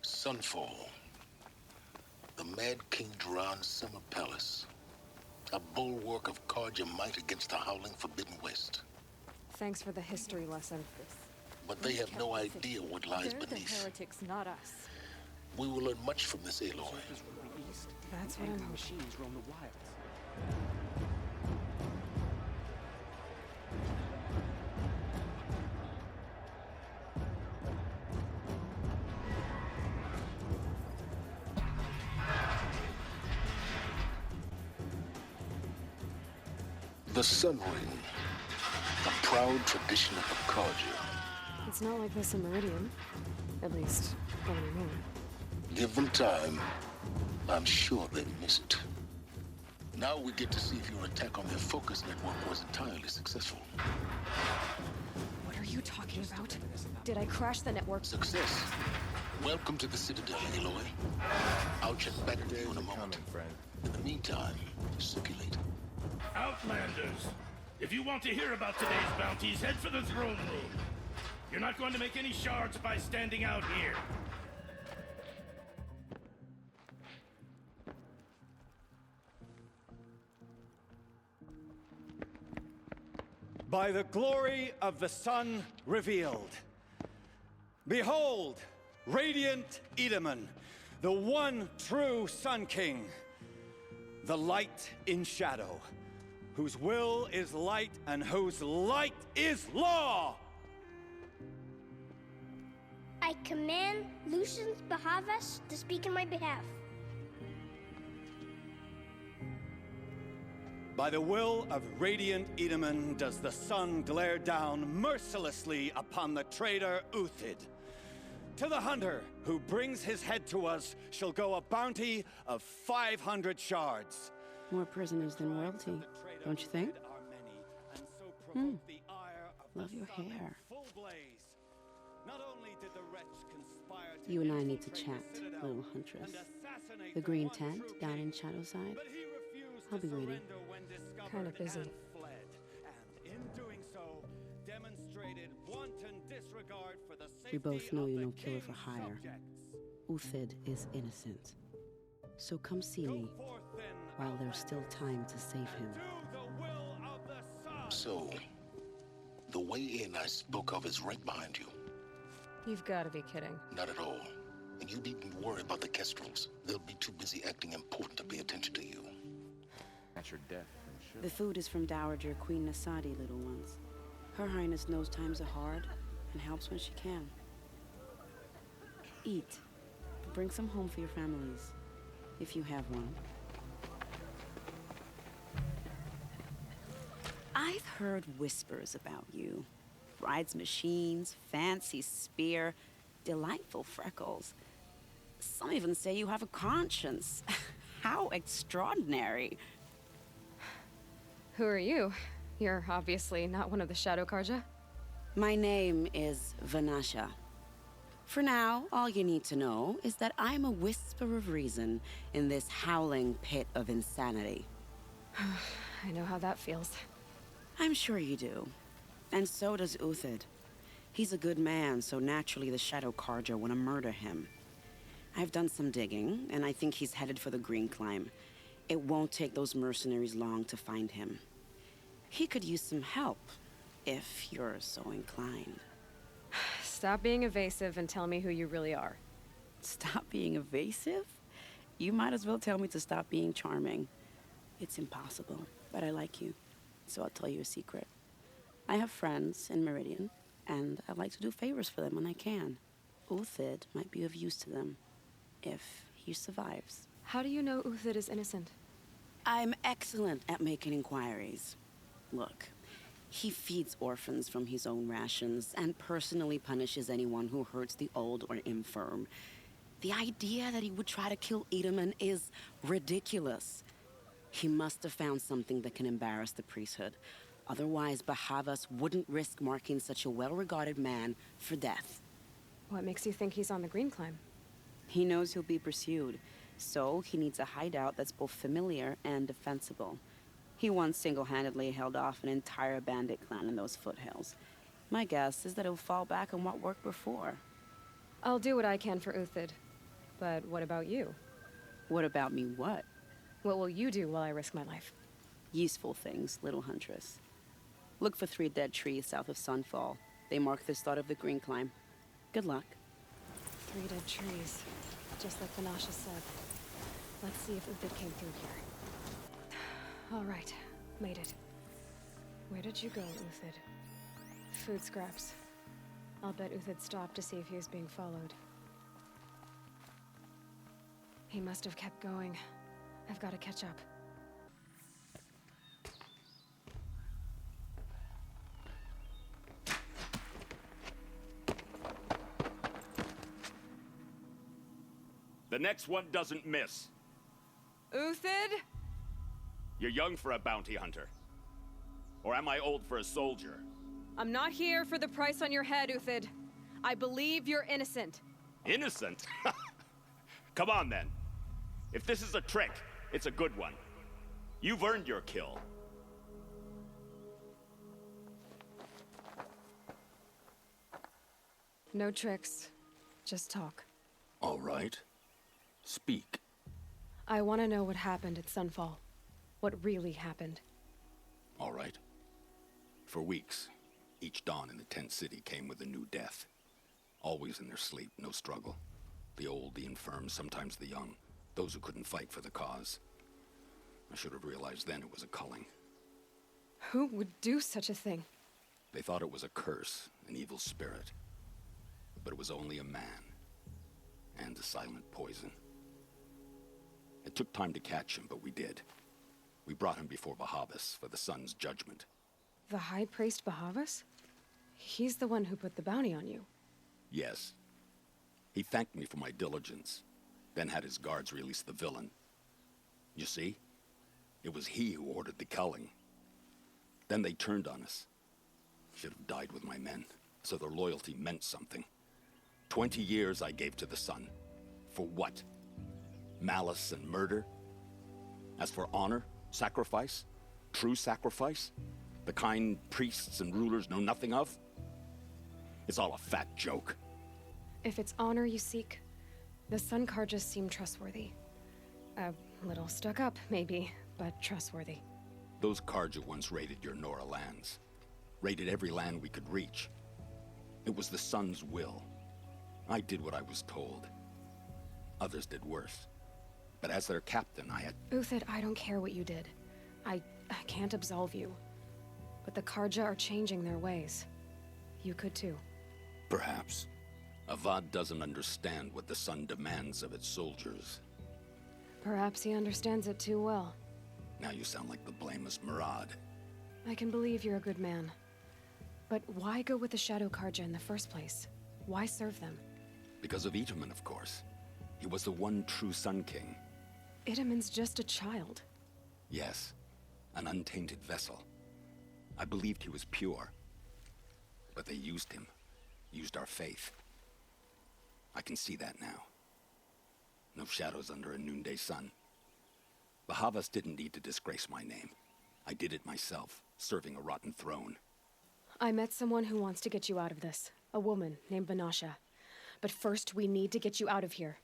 Sunfall. The Mad King Duran's summer palace. A bulwark of Carja might against the howling Forbidden West. Thanks for the history lesson. But they have no idea what lies They're the beneath. heretics, not us. We will learn much from this Aloy. That's what I'm... Machines roam the wilds. The Sun Ring. A proud tradition of the Carja. It's not like this in Meridian. At least, not anymore. Give them time. I'm sure they miss it. Now we get to see if your attack on their focus network was entirely successful. What are you talking about? Did I crash the network? Success. Welcome to the Citadel, Aloy. I'll check back with you in a moment. In the meantime, circulate. Outlanders! If you want to hear about today's bounties, head for the throne room. You're not going to make any shards by standing out here. By the glory of the sun revealed. Behold, radiant Edaman, the one true Sun King. The light in shadow, whose will is light and whose light is law! I command Lucius Bahavas to speak in my behalf. By the will of radiant Edaman does the sun glare down mercilessly upon the traitor Uthid. To the hunter who brings his head to us shall go a bounty of 500 shards. More prisoners than royalty, don't you think? Love your hair. You and I need to chat, little huntress. The green tent down in Shadowside. I'll be waiting. Kinda busy. We both know you're no killer for hire. Uthid is innocent. So come see me while there's still time to save him. So, the way in I spoke of is right behind you. You've got to be kidding. Not at all. And you needn't worry about the Kestrels. They'll be too busy acting important to pay attention to you. At your death, I'm sure. The food is from Dowager Queen Nasadi, little ones. Her Highness knows times are hard and helps when she can. Eat. Bring some home for your families, if you have one. I've heard whispers about you. Rides machines, fancy spear, delightful freckles. Some even say you have a conscience. How extraordinary. Who are you? You're obviously not one of the Shadow Carja. My name is Vanasha. For now, all you need to know is that I'm a whisper of reason in this howling pit of insanity. I know how that feels. I'm sure you do. And so does Uthid. He's a good man, so naturally the Shadow Carja want to murder him. I've done some digging, and I think he's headed for the Green Climb. It won't take those mercenaries long to find him. He could use some help, if you're so inclined. Stop being evasive and tell me who you really are. Stop being evasive? You might as well tell me to stop being charming. It's impossible, but I like you, so I'll tell you a secret. I have friends in Meridian, and I like to do favors for them when I can. Uthid might be of use to them, if he survives. How do you know Uthid is innocent? I'm excellent at making inquiries. Look, he feeds orphans from his own rations and personally punishes anyone who hurts the old or infirm. The idea that he would try to kill Edaman is ridiculous. He must have found something that can embarrass the priesthood. Otherwise, Bahavas wouldn't risk marking such a well-regarded man for death. What makes you think he's on the Green Climb? He knows he'll be pursued, so he needs a hideout that's both familiar and defensible. He once single-handedly held off an entire bandit clan in those foothills. My guess is that he'll fall back on what worked before. I'll do what I can for Uthid. But what about you? What about me, what? What will you do while I risk my life? Useful things, little huntress. Look for 3 dead trees south of Sunfall. They mark the start of the green climb. Good luck. 3 dead trees. Just like Vanasha said. Let's see if Uthid came through here. All right. Made it. Where did you go, Uthid? Food scraps. I'll bet Uthid stopped to see if he was being followed. He must have kept going. I've got to catch up. The next one doesn't miss. Uthid? You're young for a bounty hunter. Or am I old for a soldier? I'm not here for the price on your head, Uthid. I believe you're innocent. Innocent? Come on, then. If this is a trick, it's a good one. You've earned your kill. No tricks. Just talk. All right. Speak. I want to know what happened at Sunfall. What really happened. All right. For weeks, each dawn in the tent city came with a new death. Always in their sleep, no struggle. The old, the infirm, sometimes the young. Those who couldn't fight for the cause. I should have realized then it was a culling. Who would do such a thing? They thought it was a curse, an evil spirit. But it was only a man. And a silent poison. It took time to catch him, but we did. We brought him before Bahavas for the sun's judgment. The High Priest Bahavas? He's the one who put the bounty on you. Yes. He thanked me for my diligence, then had his guards release the villain. You see? It was he who ordered the culling. Then they turned on us. Should have died with my men, so their loyalty meant something. 20 years I gave to the sun. For what? Malice and murder? As for honor, sacrifice, true sacrifice, the kind priests and rulers know nothing of? It's all a fat joke. If it's honor you seek, the Sun Karjas seem trustworthy. A little stuck up, maybe, but trustworthy. Those Karja once raided your Nora lands. Raided every land we could reach. It was the Sun's will. I did what I was told. Others did worse. But as their captain, I had... Uthid, I don't care what you did. I can't absolve you. But the Karja are changing their ways. You could too. Perhaps. Avad doesn't understand what the Sun demands of its soldiers. Perhaps he understands it too well. Now you sound like the blameless Murad. I can believe you're a good man. But why go with the Shadow Karja in the first place? Why serve them? Because of Itaman, of course. He was the one true Sun King. Itaman's just a child. Yes, an untainted vessel. I believed he was pure. But they used him. Used our faith. I can see that now. No shadows under a noonday sun. Bahavas didn't need to disgrace my name. I did it myself, serving a rotten throne. I met someone who wants to get you out of this. A woman named Vanasha. But first, we need to get you out of here.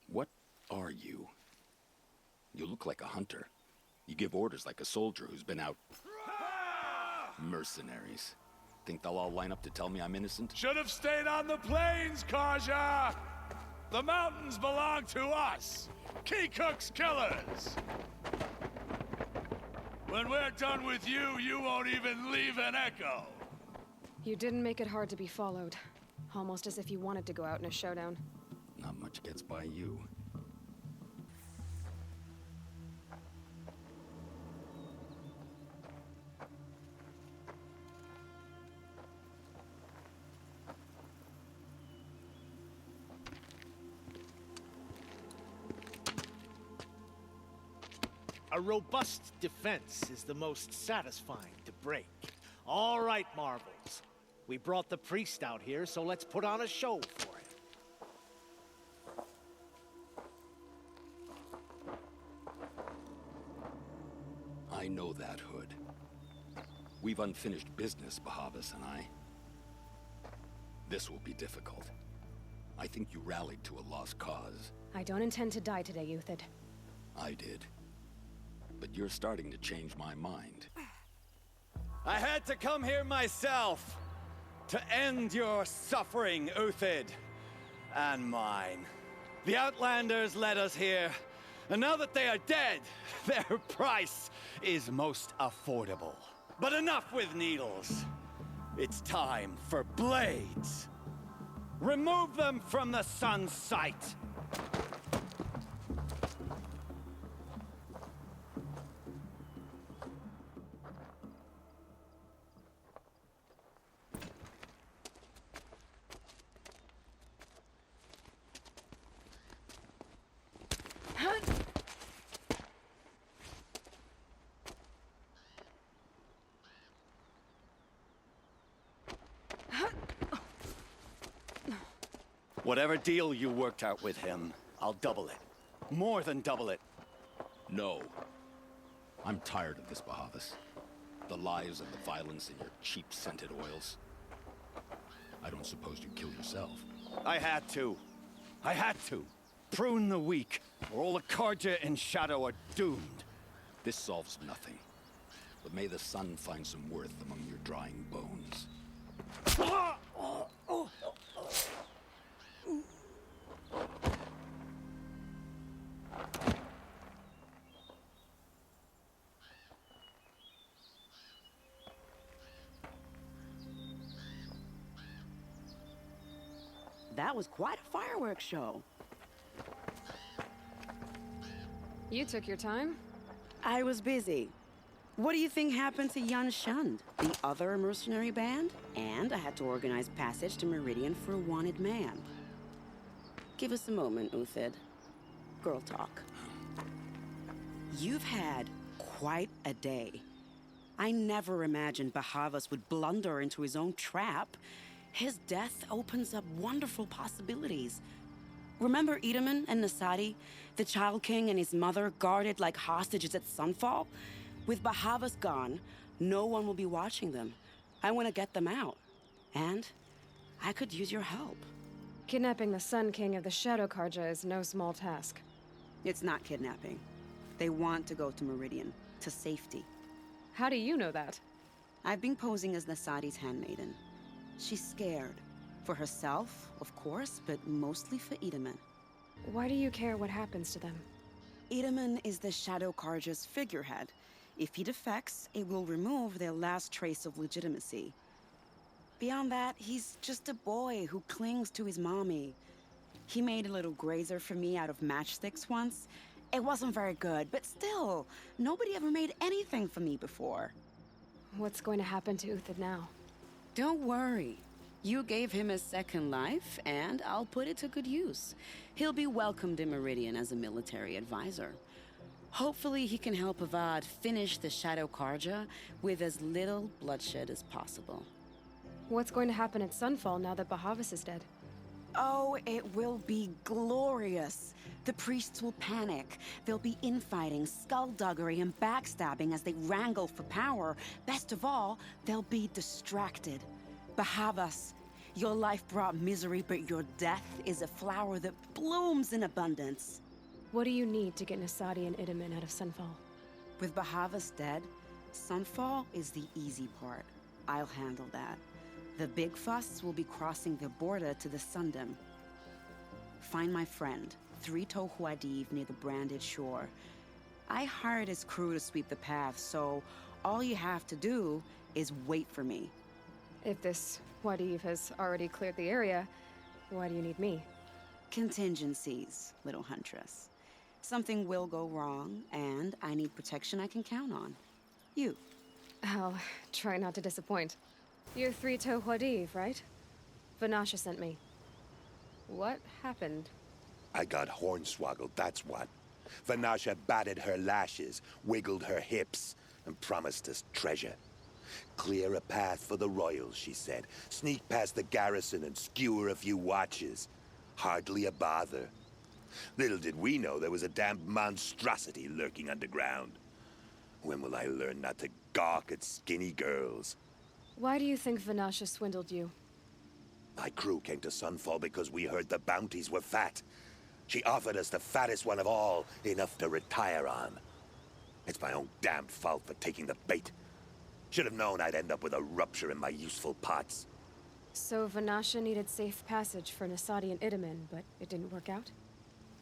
What are you? You look like a hunter. You give orders like a soldier who's been out... Mercenaries. Think they'll all line up to tell me I'm innocent? Should have stayed on the plains, Karja! The mountains belong to us! Keycook's killers! When we're done with you, you won't even leave an echo! You didn't make it hard to be followed. Almost as if you wanted to go out in a showdown. Not much gets by you. A robust defense is the most satisfying to break. All right, Marvels. We brought the priest out here, so let's put on a show for him. I know that, Hood. We've unfinished business, Bahavas and I. This will be difficult. I think you rallied to a lost cause. I don't intend to die today, Euthid. I did. But you're starting to change my mind. I had to come here myself to end your suffering, Euthid, and mine. The Outlanders led us here, and now that they are dead, their price is most affordable. But enough with needles. It's time for blades. Remove them from the sun's sight. Whatever deal you worked out with him, I'll double it. More than double it. No. I'm tired of this, Bahavas. The lies and the violence in your cheap-scented oils. I don't suppose you kill yourself. I had to. I had to. Prune the weak, or all the Karja in Shadow are doomed. This solves nothing. But may the sun find some worth among your drying bones. That was quite a fireworks show. You took your time? I was busy. What do you think happened to Yan Shund, the other mercenary band? And I had to organize passage to Meridian for a wanted man. Give us a moment, Euthid. Girl talk. You've had quite a day. I never imagined Bahavas would blunder into his own trap. His death opens up wonderful possibilities. Remember Edaman and Nasadi, the Child King and his mother guarded like hostages at Sunfall? With Bahavas gone, no one will be watching them. I want to get them out. And I could use your help. Kidnapping the Sun King of the Shadow Karja is no small task. It's not kidnapping. They want to go to Meridian, to safety. How do you know that? I've been posing as Nasadi's handmaiden. She's scared. For herself, of course, but mostly for Edaman. Why do you care what happens to them? Edaman is the Shadow Karja's figurehead. If he defects, it will remove their last trace of legitimacy. Beyond that, he's just a boy who clings to his mommy. He made a little grazer for me out of matchsticks once. It wasn't very good, but still, nobody ever made anything for me before. What's going to happen to Euthid now? Don't worry. You gave him a second life, and I'll put it to good use. He'll be welcomed in Meridian as a military advisor. Hopefully he can help Avad finish the Shadow Karja with as little bloodshed as possible. What's going to happen at Sunfall now that Bahavas is dead? Oh, it will be glorious. The priests will panic. There'll be infighting, skullduggery, and backstabbing as they wrangle for power. Best of all, they'll be distracted. Bahavas, your life brought misery, but your death is a flower that blooms in abundance. What do you need to get Nasadi and Edaman out of Sunfall? With Bahavas dead, Sunfall is the easy part. I'll handle that. The big fuss will be crossing the border to the Sundom. Find my friend, 3-Toe Huadiv, near the branded shore. I hired his crew to sweep the path, so all you have to do is wait for me. If this Huadiv has already cleared the area, why do you need me? Contingencies, little huntress. Something will go wrong, and I need protection I can count on. You. I'll try not to disappoint. You're 3-Toe Huadiv, right? Vanasha sent me. What happened? I got hornswoggled, that's what. Vanasha batted her lashes, wiggled her hips, and promised us treasure. Clear a path for the royals, she said. Sneak past the garrison and skewer a few watches. Hardly a bother. Little did we know there was a damned monstrosity lurking underground. When will I learn not to gawk at skinny girls? Why do you think Vanasha swindled you? My crew came to Sunfall because we heard the bounties were fat. She offered us the fattest one of all, enough to retire on. It's my own damned fault for taking the bait. Should have known I'd end up with a rupture in my useful parts. So Vanasha needed safe passage for Nasadi and Itamen, but it didn't work out?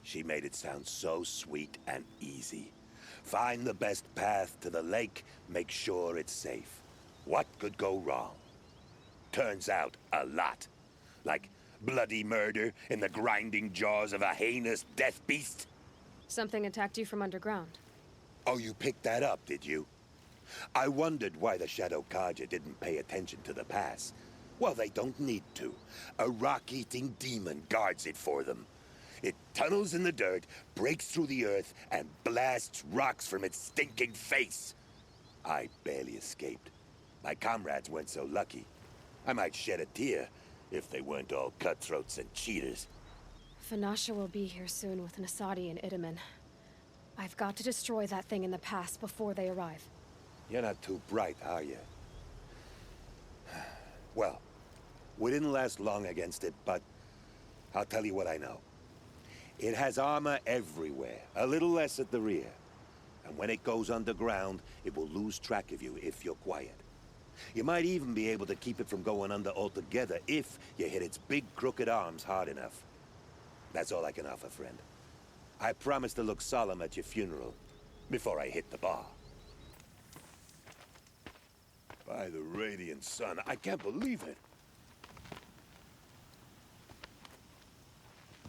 She made it sound so sweet and easy. Find the best path to the lake, make sure it's safe. What could go wrong? Turns out, a lot. Like bloody murder in the grinding jaws of a heinous death beast. Something attacked you from underground. Oh, you picked that up, did you? I wondered why the Shadow Kaja didn't pay attention to the pass. Well, they don't need to. A rock-eating demon guards it for them. It tunnels in the dirt, breaks through the earth, and blasts rocks from its stinking face. I barely escaped. My comrades weren't so lucky. I might shed a tear if they weren't all cutthroats and cheaters. Vanasha will be here soon with Nasadi and Itamen. I've got to destroy that thing in the pass before they arrive. You're not too bright, are you? Well, we didn't last long against it, but I'll tell you what I know. It has armor everywhere, a little less at the rear. And when it goes underground, it will lose track of you if you're quiet. You might even be able to keep it from going under altogether if you hit its big crooked arms hard enough. That's all I can offer, friend. I promise to look solemn at your funeral before I hit the bar. By the radiant sun, I can't believe it.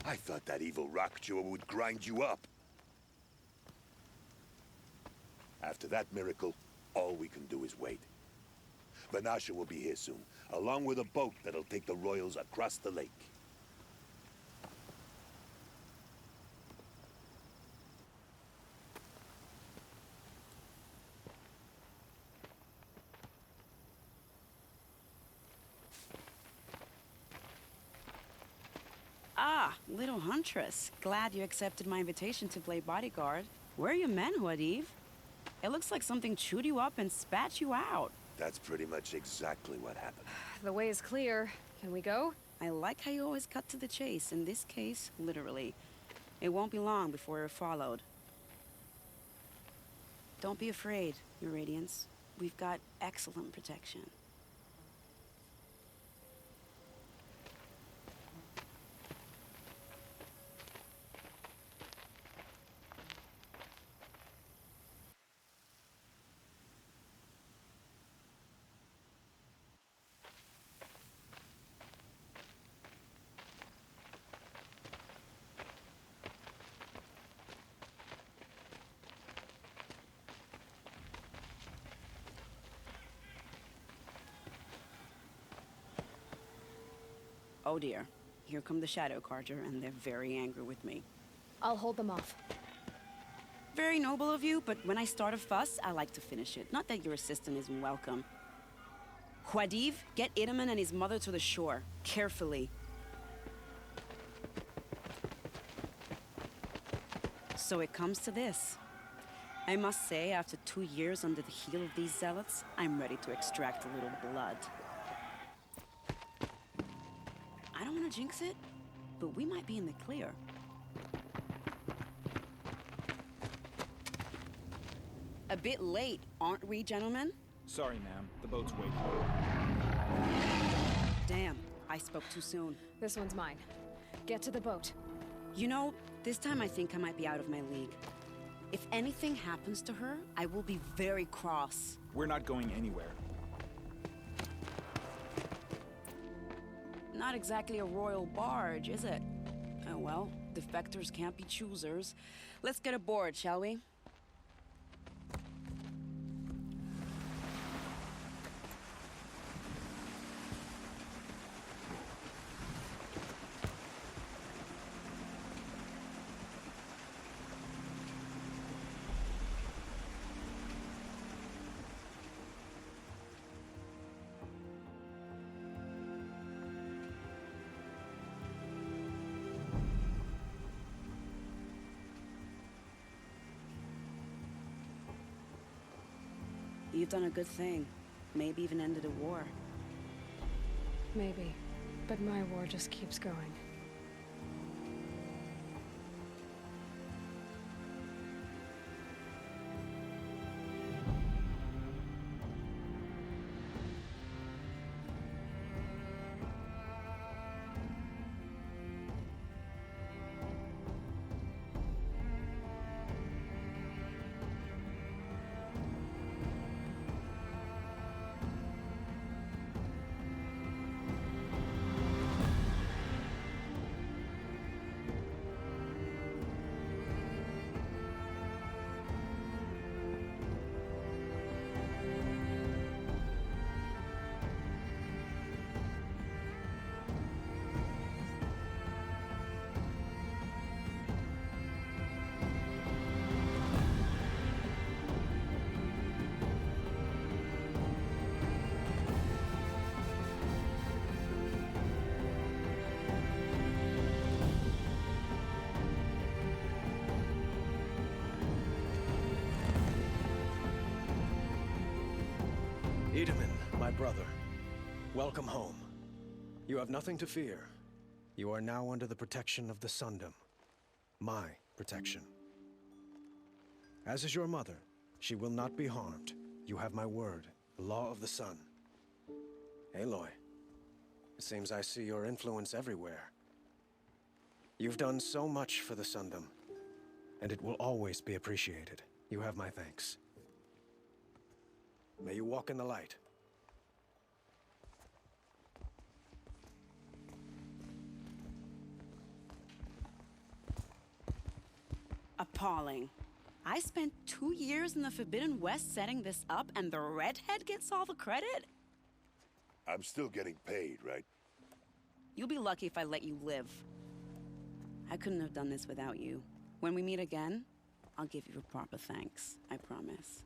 I thought that evil rock chewer would grind you up. After that miracle, all we can do is wait. Vanasha will be here soon, along with a boat that'll take the royals across the lake. Ah, little huntress. Glad you accepted my invitation to play bodyguard. Where are your men, Huadiv? It looks like something chewed you up and spat you out. That's pretty much exactly what happened. The way is clear. Can we go? I like how you always cut to the chase. In this case, literally. It won't be long before we're followed. Don't be afraid, Your Radiance. We've got excellent protection. Oh dear. Here come the Shadow Carter, and they're very angry with me. I'll hold them off. Very noble of you, but when I start a fuss, I like to finish it. Not that your assistant isn't welcome. Huadiv, get Itamen and his mother to the shore. Carefully. So it comes to this. I must say, after 2 years under the heel of these zealots, I'm ready to extract a little blood. I don't want to jinx it, but we might be in the clear. A bit late, aren't we, gentlemen? Sorry, ma'am. The boat's waiting. Damn, I spoke too soon. This one's mine. Get to the boat. You know, this time I think I might be out of my league. If anything happens to her, I will be very cross. We're not going anywhere. Not exactly a royal barge, is it? Oh well, defectors can't be choosers. Let's get aboard, shall we? You've done a good thing. Maybe even ended a war. Maybe. But my war just keeps going. Itamen, my brother, welcome home. You have nothing to fear. You are now under the protection of the Sundom. My protection. As is your mother, she will not be harmed. You have my word, the law of the sun. Aloy, it seems I see your influence everywhere. You've done so much for the Sundom, and it will always be appreciated. You have my thanks. May you walk in the light. Appalling. I spent 2 years in the Forbidden West setting this up, and the redhead gets all the credit? I'm still getting paid, right? You'll be lucky if I let you live. I couldn't have done this without you. When we meet again, I'll give you a proper thanks. I promise.